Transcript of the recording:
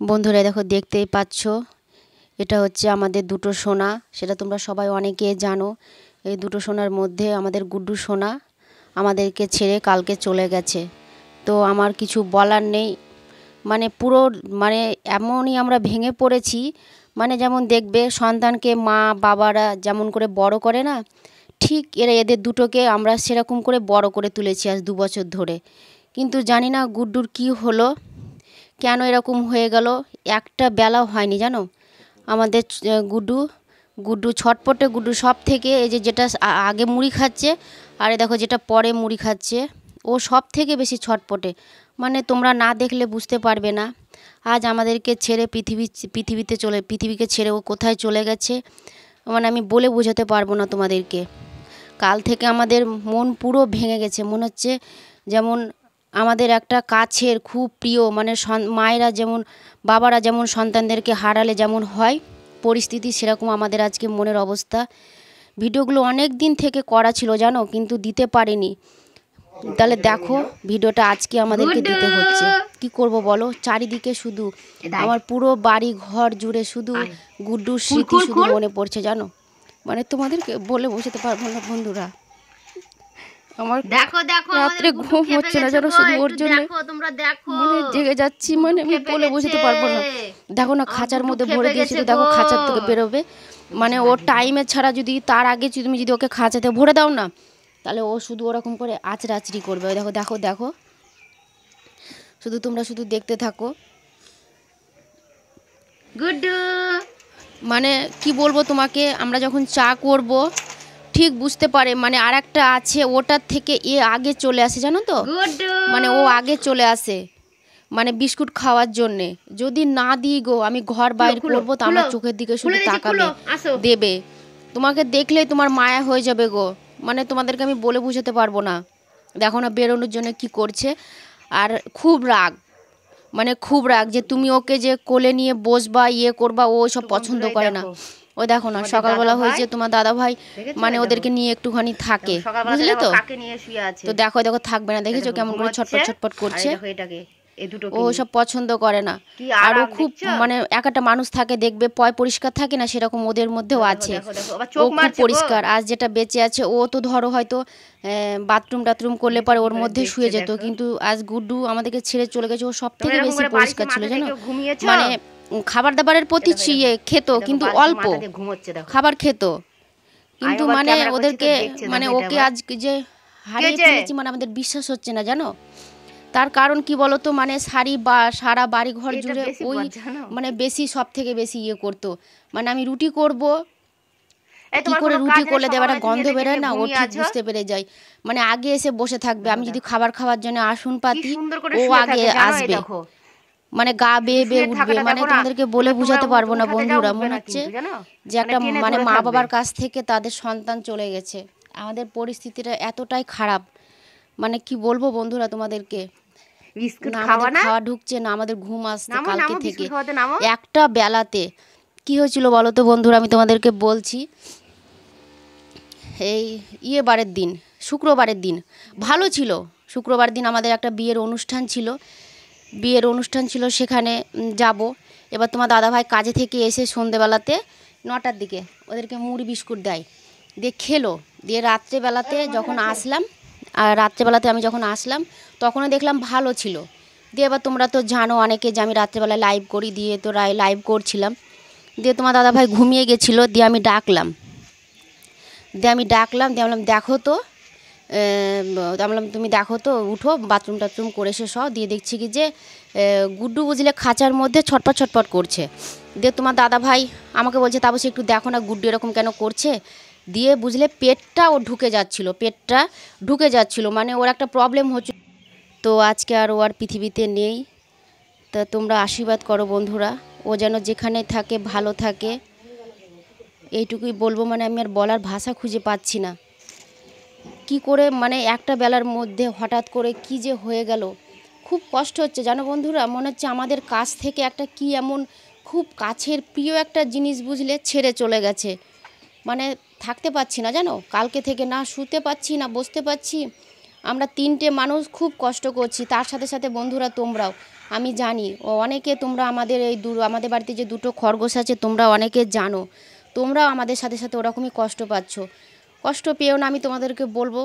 বন্ধুরা দেখো, দেখতেই পাচ্ছ, এটা হচ্ছে আমাদের দুটো সোনা। সেটা তোমরা সবাই অনেকে জানো। এই দুটো সোনার মধ্যে আমাদের গুড্ডু সোনা আমাদেরকে ছেড়ে কালকে চলে গেছে। তো আমার কিছু বলার নেই, মানে পুরো মানে এমনই আমরা ভেঙে পড়েছি। মানে যেমন দেখবে সন্তানকে মা বাবারা যেমন করে বড় করে না, ঠিক এদের দুটোকে আমরা সেরকম করে বড় করে তুলেছি আজ 2 বছর ধরে। কিন্তু জানি না গুড্ডুর কি হলো, কেন এরকম হয়ে গেল। একটা বেলাও হয়নি জানো আমাদের গুড্ডু গুড্ডু ছটপটে। গুড্ডু সব থেকে এই যেটা আগে মুড়ি খাচ্ছে, আর দেখো যেটা পরে মুড়ি খাচ্ছে, ও সব থেকে বেশি ছটপটে। মানে তোমরা না দেখলে বুঝতে পারবে না। আজ আমাদেরকে ছেড়ে পৃথিবীকে ছেড়ে ও কোথায় চলে গেছে, মানে আমি বলে বোঝাতে পারবো না তোমাদেরকে। কাল থেকে আমাদের মন পুরো ভেঙে গেছে। মনে হচ্ছে যেমন আমাদের একটা কাছের খুব প্রিয়, মানে মায়েরা যেমন বাবারা যেমন সন্তানদেরকে হারালে যেমন হয় পরিস্থিতি, সেরকম আমাদের আজকে মনের অবস্থা। ভিডিওগুলো অনেক দিন থেকে করা ছিল জানো, কিন্তু দিতে পারিনি। তাহলে দেখো ভিডিওটা আজকে আমাদেরকে দিতে হচ্ছে। কি করব বলো, চারিদিকে শুধু আমার পুরো বাড়ি ঘর জুড়ে শুধু গুড্ডুর স্মৃতি শুধু মনে পড়ছে জানো। মানে তোমাদেরকে বলে বোঝাতে পারবো না বন্ধুরা। আমার দেখো দেখো রাত্রে ঘুম হচ্ছে না জানো, শুধু ওর জন্য তোমরা দেখো, মানে জেগে যাচ্ছি। মানে আমি বলে বোঝাতে পারবো না। দেখো না খাঁচার মধ্যে ভরে দিয়েছি, তো দেখো খাঁচার থেকে বেরোবে। মানে ওর টাইমে ছাড়া যদি তার আগে তুমি যদি ওকে খাঁচাতে ভরে দাও না, তাহলে ও শুধু ওরকম করে আচড়াচড়ি করবে। দেখো দেখো দেখো, শুধু তোমরা শুধু দেখতে থাকো। গুড্ডু মানে কি বলবো তোমাকে, আমরা যখন চা করব ঠিক বুঝতে পারে, মানে আর একটা আছে ওটার থেকে আগে চলে আসে জানো তো। মানে ও আগে চলে আসে, মানে বিস্কুট খাওয়ার জন্যে। যদি না দিই গো, আমি ঘর বাইর করবো তো আমার চোখের দিকে শুধু তাকাবে, দেবে। তোমাকে দেখলেই তোমার মায়া হয়ে যাবে গো। মানে তোমাদেরকে আমি বলে বুঝাতে পারবো না। দেখো না বেরোনোর জন্য কি করছে, আর খুব রাগ, মানে খুব রাগ যে তুমি ওকে যে কোলে নিয়ে বসবা করবা, ও সব পছন্দ করে না। ও দেখো না সকালবেলা হয়েছে, তোমার দাদা ভাই মানে ওদেরকে নিয়ে একটুখানি থাকে, বুঝলে তো। তো দেখো দেখো থাকবে না, দেখেছো কেমন করে ছটপট ছটপট করছে। ও সব পছন্দ করে না। আর ও খুব মানে একটা মানুষ থাকে দেখবে পয় পরিষ্কার থাকে না, সেরকম ওদের মধ্যেও আছে। ও খুব পরিষ্কার। আজ যেটা বেঁচে আছে, ও তো ধরো হয়তো বাথরুম টাথরুম করলে পরে ওর মধ্যে শুয়ে যেত, কিন্তু আজ গুড্ডু আমাদেরকে ছেড়ে চলে গেছে, ও সব থেকে বেশি পরিষ্কার ছিল জানো। মানে খাবার দাবারের প্রতি খেত, কিন্তু অল্প খাবার খেত, কিন্তু মানে ওদেরকে মানে ওকে আজ যে হারিয়ে ফেলেছি, মানে আমাদের বিশ্বাস হচ্ছে না জানো। তার কারণ কি বলতো, মানে সারা বাড়ি ঘর জুড়ে ওই মানে বেশি সব থেকে বেশি করতো। মানে আমি রুটি করব, কি করে রুটি করলে দেওয়াটা গন্ধ বেরোয় না, ও ঠিক বুঝতে পেরে যায়। মানে আগে এসে বসে থাকবে, আমি যদি খাবার খাওয়ার জন্য আসুন পাতি, ও আগে আসবে, মানে গা বেয়ে বেয়ে উঠবে। মানে তোমাদেরকে বলে বুঝাতে পারবো না বন্ধুরা। মনে হচ্ছে যে একটা মানে মা বাবার কাছ থেকে তাদের সন্তান চলে গেছে। আমাদের পরিস্থিতিটা এতটাই খারাপ, মানে কি বলবো বন্ধুরা তোমাদেরকে। না আমাদের খাওয়া ঢুকছে না, আমাদের ঘুম আসছে কালকে থেকে একটা বেলাতে। কি হয়েছিল বলো তো বন্ধুরা, আমি তোমাদেরকে বলছি। এই বারের দিন, শুক্রবারের দিন ভালো ছিল। শুক্রবার দিন আমাদের একটা বিয়ের অনুষ্ঠান ছিল, সেখানে যাব। এবার তোমার দাদাভাই কাজে থেকে এসে সন্ধেবেলাতে 9টার দিকে ওদেরকে মুড়ি বিস্কুট দেয়, দিয়ে খেলো। দিয়ে রাত্রেবেলাতে যখন আসলাম, আমি যখন আসলাম তখনও দেখলাম ভালো ছিল। দিয়ে এবার তোমরা তো জানো অনেকে যে আমি রাত্রেবেলায় লাইভ করি, দিয়ে তো লাইভ করছিলাম। দিয়ে তোমার দাদাভাই ঘুমিয়ে গেছিলো, দিয়ে আমি ডাকলাম, দিয়ে বললাম দেখো তো, বললাম তুমি দেখো তো, উঠো বাথরুম টাথরুম করে এসে সব। দিয়ে দেখছি কি যে গুড্ডু বুঝলে খাঁচার মধ্যে ছটপট ছটপট করছে। দিয়ে তোমার দাদাভাই আমাকে বলছে তাবস একটু দেখো না গুড্ডু এরকম কেন করছে। দিয়ে বুঝলে পেটটা ঢুকে যাচ্ছিলো, মানে ওর একটা প্রবলেম হচ্ছে। তো আজকে আর ও আর পৃথিবীতে নেই। তা তোমরা আশীর্বাদ করো বন্ধুরা, ও যেন যেখানে থাকে ভালো থাকে, এইটুকুই বলবো। মানে আমি আর বলার ভাষা খুঁজে পাচ্ছি না। কি করে মানে একটা বেলার মধ্যে হঠাৎ করে কি যে হয়ে গেল, খুব কষ্ট হচ্ছে জানো বন্ধুরা। মনে হচ্ছে আমাদের কাছ থেকে একটা কি এমন খুব কাছের প্রিয় একটা জিনিস বুঝলে ছেড়ে চলে গেছে। মানে থাকতে পাচ্ছি না জানো, কালকে থেকে না শুতে পাচ্ছি না বসতে পাচ্ছি। আমরা 3টে মানুষ খুব কষ্ট করছি, তার সাথে সাথে বন্ধুরা তোমরাও। আমি জানি ও অনেকে তোমরা আমাদের আমাদের বাড়িতে যে দুটো খরগোশ আছে তোমরা অনেকে জানো, তোমরাও আমাদের সাথে সাথে ওরকমই কষ্ট পাচ্ছ। কষ্ট পেও না, আমি তোমাদেরকে বলবো